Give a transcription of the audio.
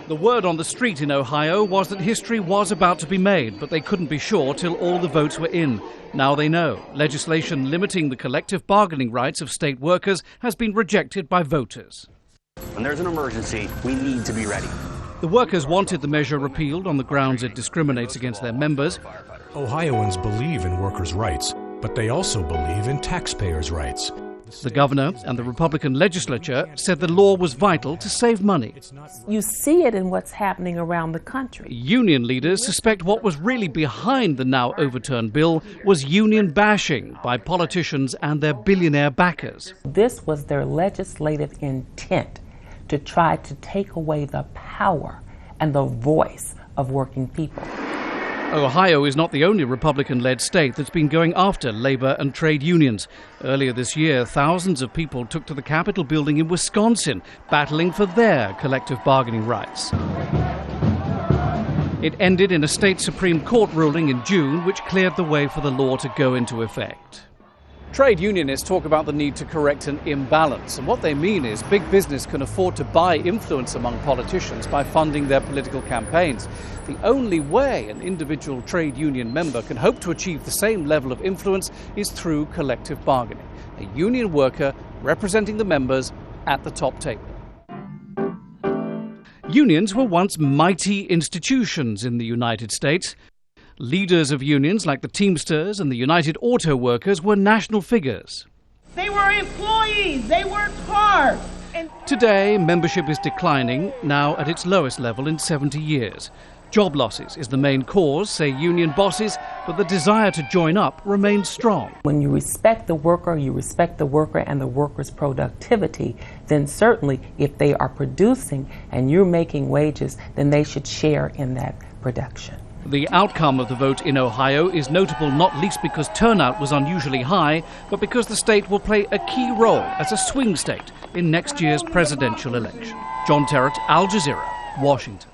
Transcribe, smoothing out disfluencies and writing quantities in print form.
The word on the street in Ohio was that history was about to be made, but they couldn't be sure till all the votes were in. Now they know. Legislation limiting the collective bargaining rights of state workers has been rejected by voters. When there's an emergency, we need to be ready. The workers wanted the measure repealed on the grounds it discriminates against their members. Ohioans believe in workers' rights, but they also believe in taxpayers' rights. The governor and the Republican legislature said the law was vital to save money. You see it in what's happening around the country. Union leaders suspect what was really behind the now overturned bill was union bashing by politicians and their billionaire backers. This was their legislative intent, to try to take away the power and the voice of working people. Ohio is not the only Republican-led state that's been going after labor and trade unions. Earlier this year, thousands of people took to the Capitol building in Wisconsin, battling for their collective bargaining rights. It ended in a state Supreme Court ruling in June, which cleared the way for the law to go into effect. Trade unionists talk about the need to correct an imbalance, and what they mean is big business can afford to buy influence among politicians by funding their political campaigns. The only way an individual trade union member can hope to achieve the same level of influence is through collective bargaining, a union worker representing the members at the top table. Unions were once mighty institutions in the United States. Leaders of unions like the Teamsters and the United Auto Workers were national figures. They were employees. They worked hard. Today, membership is declining, now at its lowest level in 70 years. Job losses is the main cause, say union bosses, but the desire to join up remains strong. When you respect the worker and the worker's productivity, then certainly if they are producing and you're making wages, then they should share in that production. The outcome of the vote in Ohio is notable not least because turnout was unusually high, but because the state will play a key role as a swing state in next year's presidential election. Terrett, Al Jazeera, Washington.